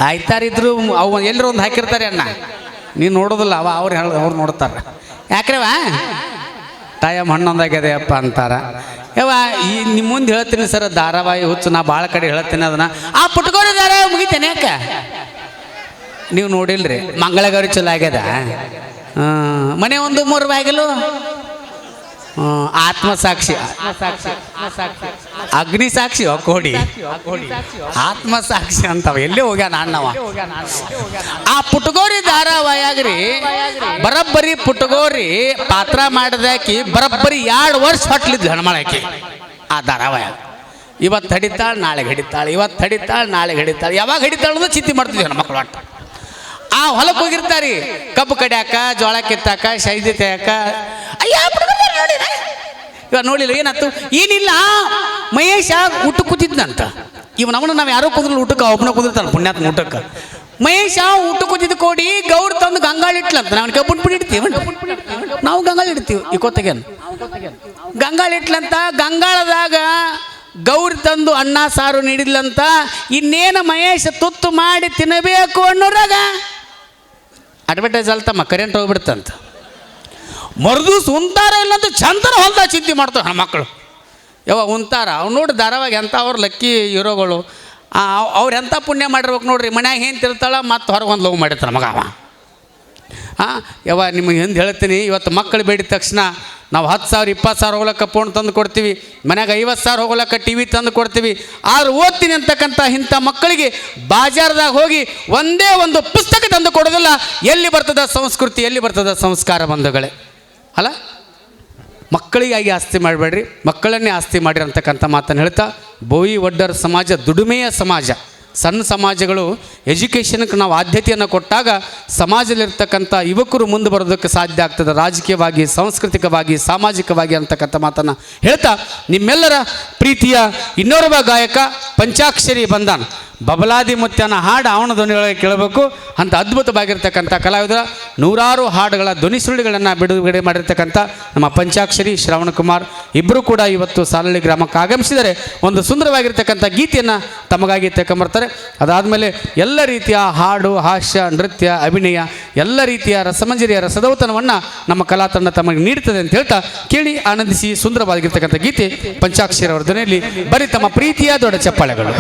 ಆಯ್ತಾರಿದ್ರು ಅವು ಎಲ್ಲರೂ ಒಂದು ಹಾಕಿರ್ತಾರೆ ಅಣ್ಣ, ನೀನು ನೋಡೋದಿಲ್ಲ, ಅವ್ರು ನೋಡ್ತಾರೆ. ಯಾಕ್ರವ ಟೈಮ್ 11 ಆಗ್ಯದೆಯಪ್ಪ ಅಂತಾರ. ಯವ್ವ ಈ ನಿಮ್ಮ ಮುಂದೆ ಹೇಳ್ತೀನಿ ಸರ್, ಧಾರಾವಾಹಿ ಹುಚ್ಚು ನಾ ಭಾಳ ಕಡೆ ಹೇಳ್ತೀನಿ ಅದನ್ನ. ಆ ಪುಟ್ಕೋರಿ ಧಾರಾವಾಹಿ ಮುಗಿತೇನೆ ಯಾಕೆ ನೀವು ನೋಡಿಲ್ರಿ? ಮಂಗಳಗೌರಿ ಚಲೋ ಆಗ್ಯದ. ಮನೆ 1-3 ಬಾಗಿಲು ಆತ್ಮಸಾಕ್ಷಿ, ಅಗ್ನಿ ಸಾಕ್ಷಿ ಕೋಡಿ, ಆತ್ಮಸಾಕ್ಷಿ ಅಂತವ ಎಲ್ಲಿ ಹೋಗ್ಯಾನ ಅಣ್ಣವ. ಆ ಪುಟ್ಗೋರಿ ಧಾರಾವಾಯಾಗ್ರಿ ಬರಬ್ಬರಿ ಪುಟ್ಗೋರಿ ಪಾತ್ರ ಮಾಡಿದಾಕಿ ಬರಬ್ಬರಿ 2 ವರ್ಷ ಹೊಟ್ಲಿದ್ದು ಹೆಣ್ಮಳಾಕಿ ಆ ಧಾರಾವಾಯ. ಇವತ್ತು ಹಡಿತಾಳೆ ನಾಳೆಗೆ ಹಿಡಿತಾಳೆ, ಇವತ್ತು ಹಡಿತಾಳೆ ನಾಳೆಗೆ ಹಿಡಿತಾಳೆ. ಯಾವಾಗ ಹಿಡಿತಾಳೆ ಅಂದ್ರೆ ಚಿಂತೆ ಮಾಡ್ತಿದ್ವಿ ಹೆಣ್ಮಕ್ಳು. ಒಟ್ಟು ಆ ಹೊಲಕ್ಕೆ ಹೋಗಿರ್ತಾರಿ, ಕಬ್ಬು ಕಡಿಯಾಕ, ಜೋಳ ಕಿತ್ತಾಕ, ಸೈದಿ ತೆಯಾಕ. ಅಯ್ಯ ಇವಾಗ ನೋಡಿಲ್ಲ ಏನಾಯ್ತು? ಏನಿಲ್ಲ, ಮಹೇಶ ಊಟಕ್ಕೆ ಕೂತಿದ್ನಂತ. ನಮ್ಮನ್ನ ನಾವು ಯಾರೋ ಕುಂದ್ರಲ್ಲ ಊಟಕ್ಕೆ, ಒಬ್ಬನ ಕುಂದಿರ್ತಾನೆ ಪುಣ್ಯಾತ್ಮ ಊಟಕ್ಕೆ. ಮಹೇಶ ಊಟಕ್ಕೆ ಕೂತಿದ್ದು ಕೋಡಿ ಗೌರ್ ತಂದು ಗಂಗಾಳ ಇಟ್ಲಂತ. ನಾವು ಕಬ್ಬುಟ್ಟು ಇಡ್ತೀವಿ, ನಾವು ಗಂಗಾಳ ಇಡ್ತೀವಿ. ಇಕೋತೆಗೇನು ಗಂಗಾಳ ಇಟ್ಲಂತ. ಗಂಗಾಳದಾಗ ಗೌರಿ ತಂದು ಅನ್ನ ಸಾರು ನೀಡಿದ್ಲಂತ. ಇನ್ನೇನು ಮಹೇಶ ತುತ್ತು ಮಾಡಿ ತಿನ್ನಬೇಕು ಅನ್ನೋರಾಗ ಅಡ್ವರ್ಟೈಸ್ ಅಲ್ತಮ್ಮ ಕರೆಂಟ್ ಹೋಗ್ಬಿಡ್ತಂತ. ಮರುದಿವ್ಸ ಉಂತಾರ ಇಲ್ಲಂತ ಚಂದನ ಹೊಲ್ದ ಚಿಂತೆ ಮಾಡ್ತಾವೆ ಹೆಣ್ಮಕ್ಳು. ಉಂತಾರ ಅವ್ನು ನೋಡಿ ಧಾರಾವಾಹಿ ಎಂಥ ಅವ್ರು ಲಕ್ಕಿ ಹೀರೋಗಳು. ಅವ್ರು ಎಂಥ ಪುಣ್ಯ ಮಾಡಿರ್ಬೇಕು ನೋಡ್ರಿ. ಮನ್ಯಾಗ ಏನು ತಿರ್ತಾಳ ಮತ್ತು ಹೊರಗೆ ಒಂದು ಲವ್ ಮಾಡಿರ್ತಾನೆ ಮಗ ಅವ. ನಿಮಗೆ ಎಂದು ಹೇಳ್ತೀನಿ, ಇವತ್ತು ಮಕ್ಕಳು ಬೇಡಿದ ತಕ್ಷಣ ನಾವು 10,000 20,000 ಹೋಗ್ಲಕ್ಕ ಫೋನ್ ತಂದು ಕೊಡ್ತೀವಿ, ಮನ್ಯಾಗ 50,000 ಹೋಗ್ಲಕ್ಕ TV ತಂದು ಕೊಡ್ತೀವಿ. ಆದ್ರೆ ಓದ್ತೀನಿ ಅಂತಕ್ಕಂಥ ಇಂಥ ಮಕ್ಕಳಿಗೆ ಬಾಜಾರ್ದಾಗ ಹೋಗಿ ಒಂದೇ ಒಂದು ಪುಸ್ತಕ ತಂದು ಕೊಡೋದಿಲ್ಲ. ಎಲ್ಲಿ ಬರ್ತದ ಸಂಸ್ಕೃತಿ, ಎಲ್ಲಿ ಬರ್ತದ ಸಂಸ್ಕಾರ ಬಂಧುಗಳೇ? ಅಲ್ಲ, ಮಕ್ಕಳಿಗಾಗಿ ಆಸ್ತಿ ಮಾಡಬೇಡ್ರಿ, ಮಕ್ಕಳನ್ನೇ ಆಸ್ತಿ ಮಾಡಿರಿ ಅಂತಕ್ಕಂಥ ಮಾತನ್ನು ಹೇಳ್ತಾ, ಬೋಯಿ ಒಡ್ಡರ ಸಮಾಜ ದುಡಿಮೆಯ ಸಮಾಜ. ಸಣ್ಣ ಸಮಾಜಗಳು ಎಜುಕೇಷನ್ಗೆ ನಾವು ಆದ್ಯತೆಯನ್ನು ಕೊಟ್ಟಾಗ ಸಮಾಜದಲ್ಲಿರ್ತಕ್ಕಂಥ ಯುವಕರು ಮುಂದೆ ಬರೋದಕ್ಕೆ ಸಾಧ್ಯ ಆಗ್ತದೆ, ರಾಜಕೀಯವಾಗಿ, ಸಾಂಸ್ಕೃತಿಕವಾಗಿ, ಸಾಮಾಜಿಕವಾಗಿ ಅಂತಕ್ಕಂಥ ಮಾತನ್ನು ಹೇಳ್ತಾ, ನಿಮ್ಮೆಲ್ಲರ ಪ್ರೀತಿಯ ಇನ್ನೋರ್ವ ಗಾಯಕ ಪಂಚಾಕ್ಷರಿ ಬಂದಾನ ಬಬಲಾದಿ ಮುತ್ಯನ ಹಾಡು ಅವನ ಧ್ವನಿಯೊಳಗೆ ಕೇಳಬೇಕು ಅಂತ ಅದ್ಭುತವಾಗಿರ್ತಕ್ಕಂಥ ಕಲಾವಿದರ 100 ಹಾಡುಗಳ ಧ್ವನಿ ಸುರುಳಿಗಳನ್ನು ಬಿಡುಗಡೆ ಮಾಡಿರ್ತಕ್ಕಂಥ ನಮ್ಮ ಪಂಚಾಕ್ಷರಿ ಶ್ರವಣಕುಮಾರ್ ಇಬ್ಬರು ಕೂಡ ಇವತ್ತು ಸಾಲಹಳ್ಳಿ ಗ್ರಾಮಕ್ಕೆ ಆಗಮಿಸಿದರೆ ಒಂದು ಸುಂದರವಾಗಿರ್ತಕ್ಕಂಥ ಗೀತೆಯನ್ನು ತಮಗಾಗಿ ತೆಕೊಂಬರ್ತಾರೆ. ಅದಾದಮೇಲೆ ಎಲ್ಲ ರೀತಿಯ ಹಾಡು, ಹಾಸ್ಯ, ನೃತ್ಯ, ಅಭಿನಯ, ಎಲ್ಲ ರೀತಿಯ ರಸಮಂಜರಿಯ ರಸದೌತಣವನ್ನು ನಮ್ಮ ಕಲಾತಂಡ ತಮಗೆ ನೀಡುತ್ತದೆ ಅಂತ ಹೇಳ್ತಾ, ಕೇಳಿ ಆನಂದಿಸಿ ಸುಂದರವಾಗಿರ್ತಕ್ಕಂಥ ಗೀತೆ ಪಂಚಾಕ್ಷರಿ ಅವರ ಧ್ವನಿಯಲ್ಲಿ. ಬರೀ ತಮ್ಮ ಪ್ರೀತಿಯ ದೊಡ್ಡ ಚಪ್ಪಾಳೆಗಳು.